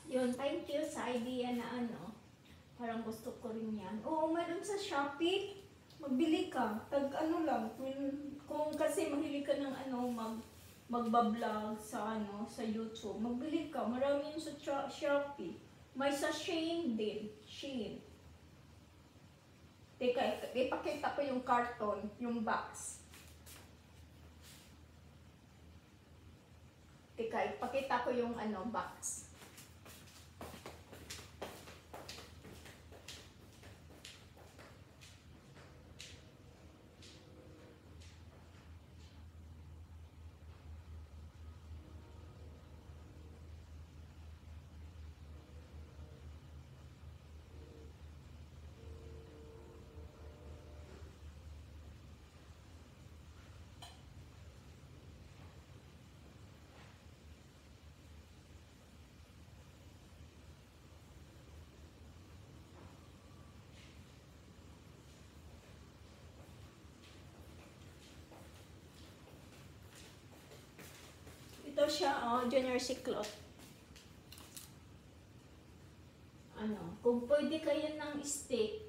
Yun, thank you sa idea na ano. Parang gusto ko rin yan. Oo, meron sa Shopee. Magbili ka. Tag ano lang. Kung kasi mahilig ka ng ano, magbablog sa ano, sa YouTube. Magbili ka. Marami yun sa Shopee. May sa Shein din. Shein. Teka, ipakita ko yung carton, yung box. Teka, ipakita ko yung ano, box. Ito siya, oh, jersey cloth. Ano, kung pwede kayo ng steak,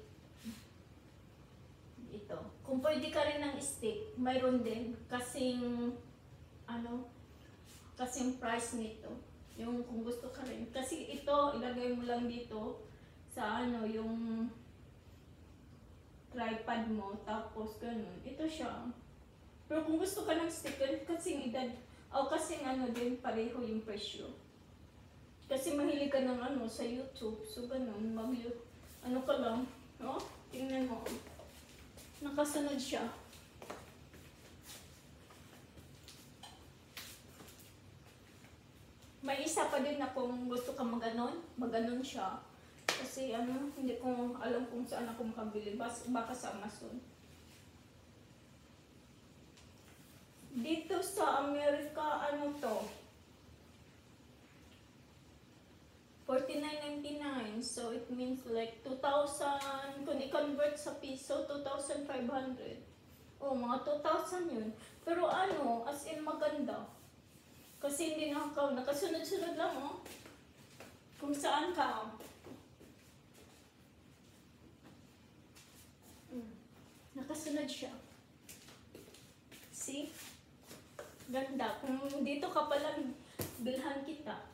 ito. Kung pwede ka rin ng steak, mayroon din kasing, ano, kasing price nito. Yung kung gusto ka rin. Kasi ito, ilagay mo lang dito sa ano, yung tripod mo, tapos ganun. Ito siya. Pero kung gusto ka ng steak, kasing edad, o kasing ano din, pareho yung presyo. Kasi mahilig ka ng ano sa YouTube, so ganun, ano ka lang, no? Tingnan mo. Nakasunod siya. May isa pa din na kung gusto ka maganon siya. Kasi ano, hindi ko alam kung saan ako makabili, baka sa Amazon. Dito sa Amerika, ano to? $49.99. So it means like 2,000, kung i-convert sa piso, 2,500. Oh, mga 2,000 yun. Pero ano, as in maganda. Kasi hindi nakasunod-sunod lang, oh. Kung saan ka. Nakasunod siya. See? Ganda. Kung dito ka palang bilhan kita.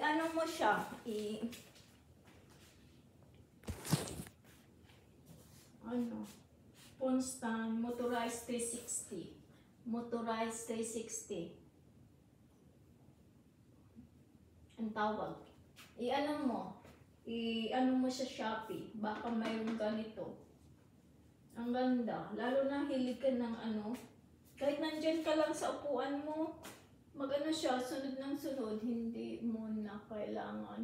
Ano mo siya, ano, phone stand, motorized 360. Motorized 360. Ang tawag. Ano mo sa Shopee, baka mayroon ganito. Ang ganda, lalo na hilig ka ng ano, kahit nandyan ka lang sa upuan mo, magano siya, sunod ng sunod, hindi mo na kailangan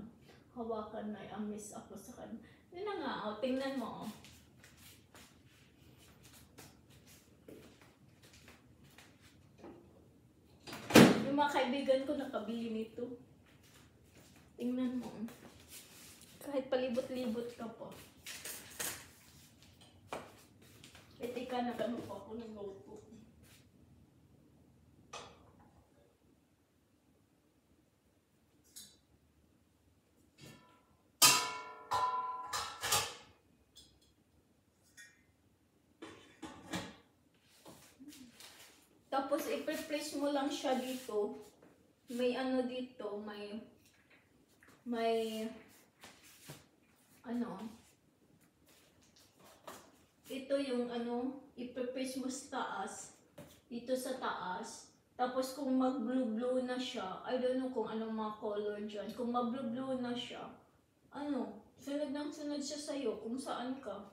hawakan na amis ako sa kanya. Yun na nga, oh, tingnan mo. Oh. Yung mga kaibigan ko nakabili nito. Tingnan mo. Kahit palibot-libot ka po. Tika na pa ako ng notebook. Tapos i-place mo lang siya dito. May ano dito, may ano, ito yung ano, i-place mo sa taas, dito sa taas, Tapos kung mag-blue-blue na siya, I don't know kung anong mga color dyan. Kung mag-blue-blue na siya, ano, sunod ng sunod siya sa'yo kung saan ka.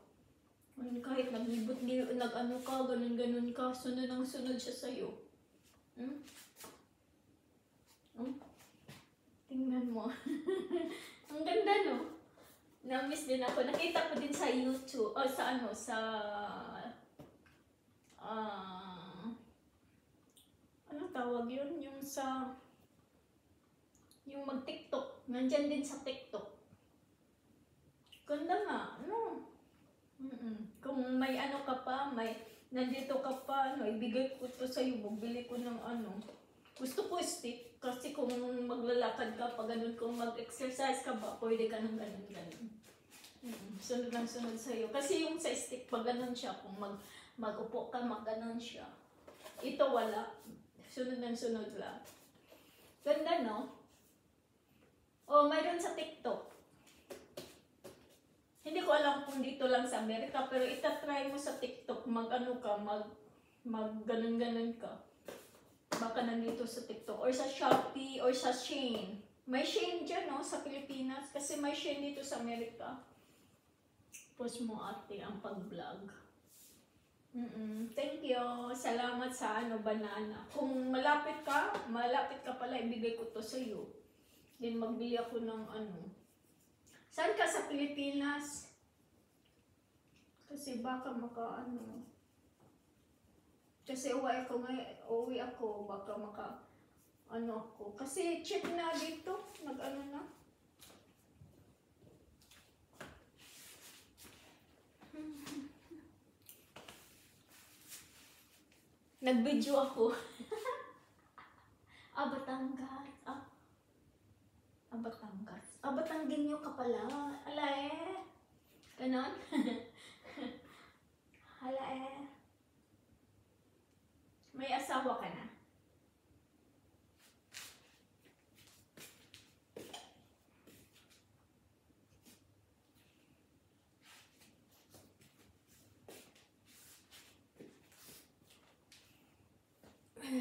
Kahit naglibot-libot, nag-ano ka, ganun-ganun ka, sunod ng sunod siya sa'yo. Hmm? Hmm? Tingnan mo. Ang ganda, no? Na-miss din ako. Nakita ko din sa YouTube, o sa ano, sa ano tawag yun? Yung sa yung mag-TikTok. Nandyan din sa TikTok. Ganda nga, ano? Kung may ano ka pa, may nandito ka pa, ano, ibigay ko to sa'yo, magbili ko ng ano. Gusto ko stick, kasi kung maglalakad ka pa ganun, kung mag-exercise ka ba, pwede ka ng ganun-ganun. Sunod lang sunod sa'yo. Kasi yung sa stick, pag ganun siya, kung mag-upo ka, mag-ganun siya. Ito wala. Sunod ng sunod lang. Ganda, no? Oh, mayroon sa TikTok. Hindi ko alam kung dito lang sa Amerika, pero itatry mo sa TikTok, mag-ano ka, mag-ganun-ganun ka. Baka nandito sa TikTok, or sa Shopee, or sa Shein. May Shein dyan, no, sa Pilipinas, kasi may Shein dito sa Amerika. Post mo ate ang pag-vlog. Thank you. Salamat sa ano, banana. Kung malapit ka pala, ibigay ko to sa iyo. Then magbili ako ng ano. Saan ka sa Pilipinas? Kasi baka maka ano. Kasi uwi ako, baka maka ano ako. Kasi cheap na dito, nag-ano na. Nag-video ako. Batangas. Batangas. Batanggenyo ka pala. Ala eh. Ganon? Hala eh. May asawa ka na?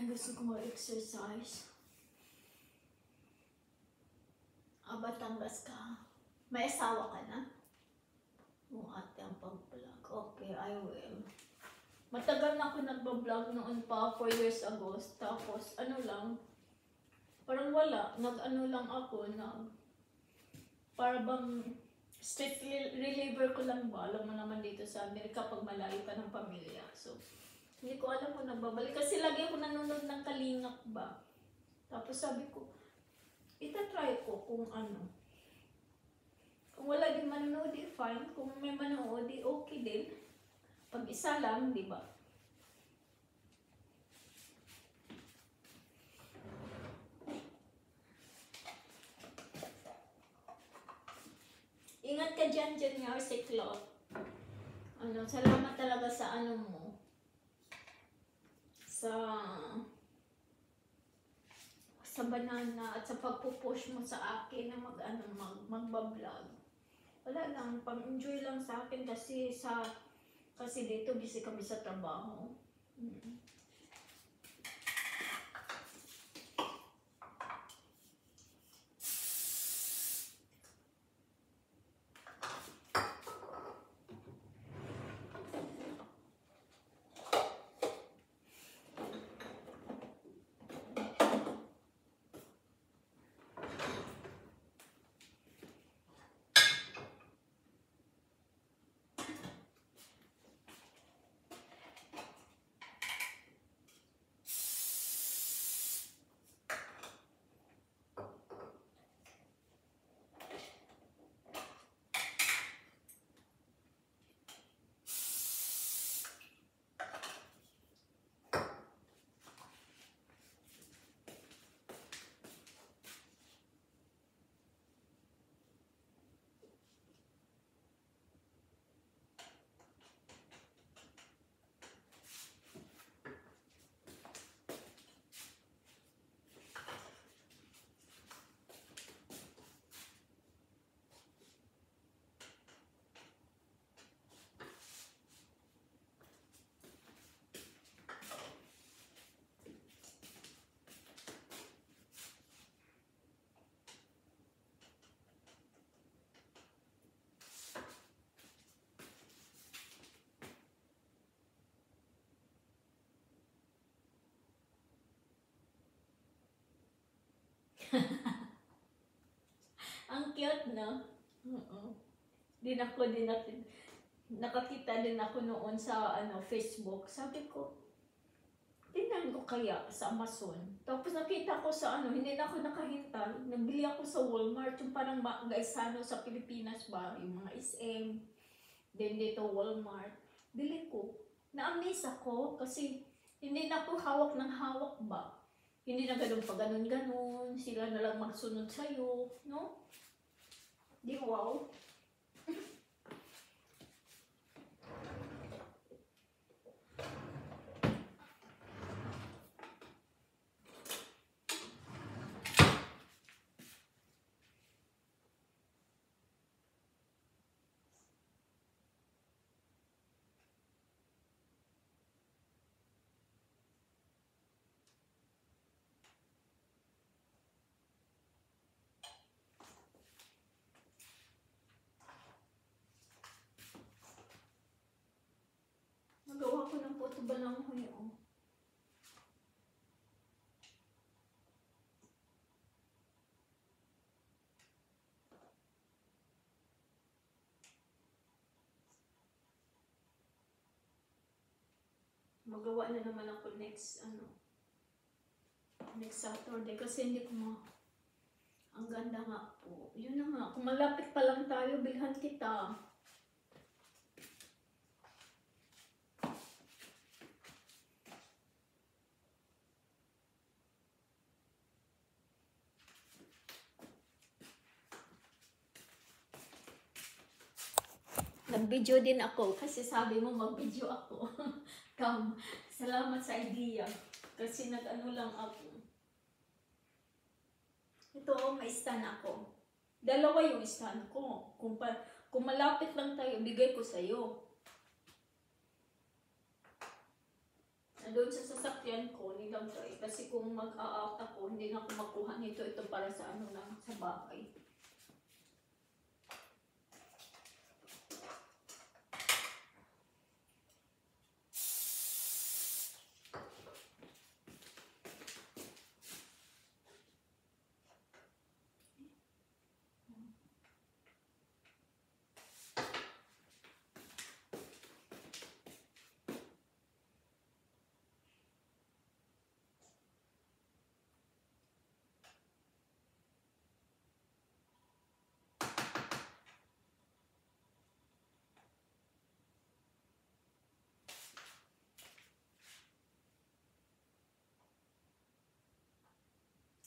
Gusto ko mag-exercise. Batangas ka. May asawa ka na? Ate ang pag-vlog. Okay, I will. Matagal na ako nagbablog noon pa, 4 years ago. Tapos, ano lang, parang wala. Nag-ano lang ako, para bang stress reliever ko lang ba? Alam mo naman dito sa Amerika, pag malayo ka ng pamilya. So, hindi ko alam kung nagbabalik. Kasi lagi ako nanonood ng Kalingap ba. Tapos sabi ko, itatry ko kung ano. Kung wala din manonood, fine. Kung may manonood, okay din. Pag isa lang, di ba? Ingat ka dyan nga, si Claude. Ano, salamat talaga sa ano mo. Sa banana at sa pagpupush mo sa akin na magbablog. Wala lang, pang-enjoy lang sa akin kasi dito busy kami sa trabaho. Ang cute, no? Oo. Nakakita din ako noon sa Facebook. Sabi ko, tingnan ko kaya sa Amazon. Tapos nakita ko sa hindi na ako nakahintay. Nagbili ako sa Walmart, yung parang guys sa Pilipinas ba, yung mga SM. Then dito Walmart. Bili ko. Na-amaze ako kasi hindi na ako hawak ng hawak ba. Hindi na ganun pa ganun-ganun. Sila na lang magsunod sa'yo. No? Di wow. Magawa ko ng puto balanghoy, oh. Magawa na naman ako next Saturday kasi hindi ko ang ganda nga po. Yun na nga, kung malapit pa lang tayo, bilhan kita. Nag-video din ako kasi sabi mo mag-video ako. Salamat sa idea. Kasi lang ako. Ito, may stand ako. Dalawa yung stand ko. Kung malapit lang tayo, bigay ko sa'yo. Doon sa sasakyan ko, nilagay. Kasi kung mag-a-out ako, hindi na ako makuha nito. Ito para sa lang, sa bahay.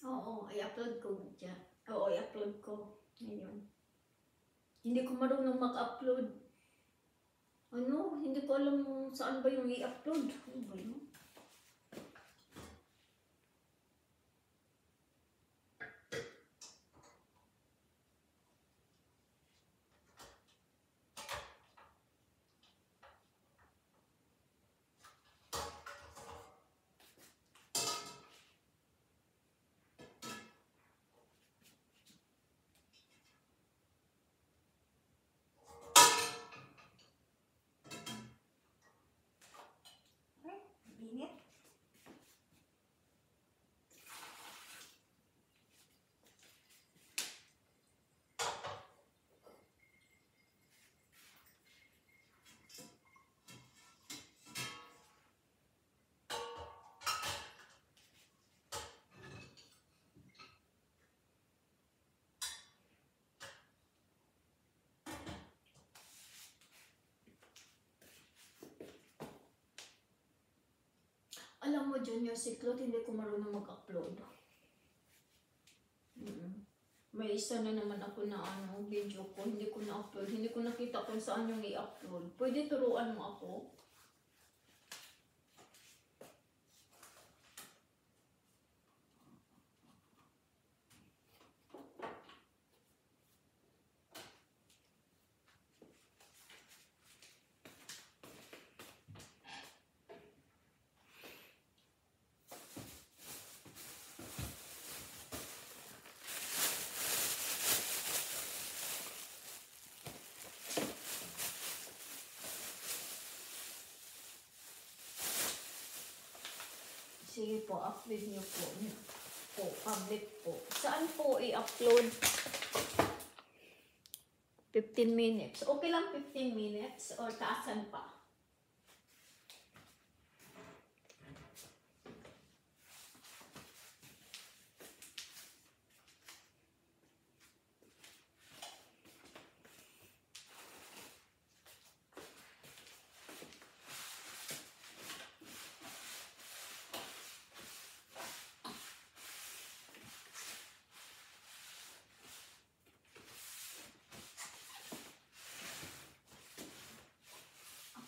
Oo, i-upload ko dyan. Oo, i-upload ko. Ngayon. Hindi ko marunong mag-upload. Hindi ko alam saan ba yung i-upload. Ano ba yun? Init. Alam mo, Junior Secret, hindi ko marunong mag-upload. May isa na naman ako na video ko, hindi ko na-upload. Hindi ko nakita kung saan yung i-upload. Pwede turuan mo ako? Sige po, upload niyo po. po, public po. Saan po i-upload? 15 minutes. Okay lang 15 minutes or taasan pa?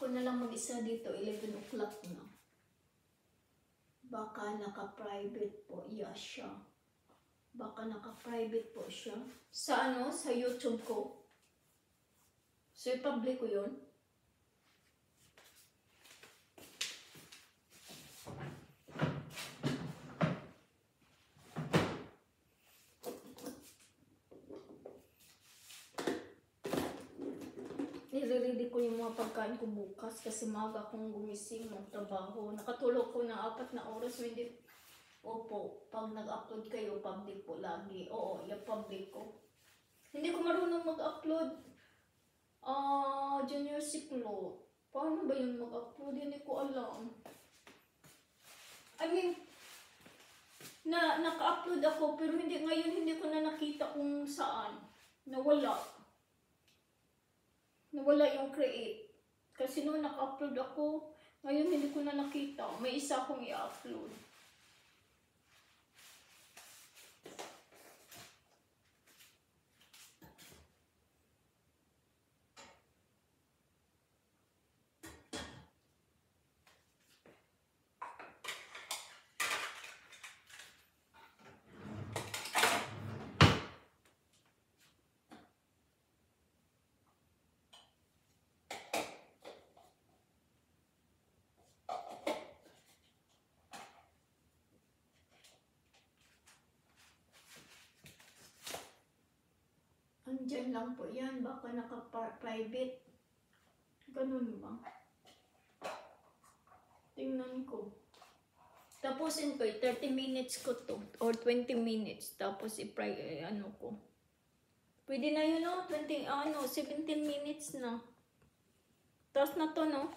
Ako na lang mag-isa dito, 11 o'clock na. Baka naka-private po, siya. Baka naka-private po siya. Sa ano? Sa YouTube ko. So, i-public ko yun. Nire-ready ko yung mga pagkain ko bukas kasi maga akong gumising ng trabaho. Nakatulog ko na 4 na oras. Hindi. Opo, pag nag-upload kayo, public po lagi. Oo, i-public ko. Hindi ko marunong mag-upload. Junior Siklo. Paano ba yun mag-upload? Hindi ko alam. I mean, naka-upload ako pero ngayon hindi ko na nakita kung saan. Nawala yung create. Kasi noon naka-upload ako, ngayon hindi ko na nakita. May isa akong i-upload. Andyan lang po yan. Baka naka-private. Ganun ba? Tingnan ko. Tapusin ko, 30 minutes ko to. Or 20 minutes. Tapos ano ko. Pwede na yun, no? 17 minutes na. Tapos na to, no?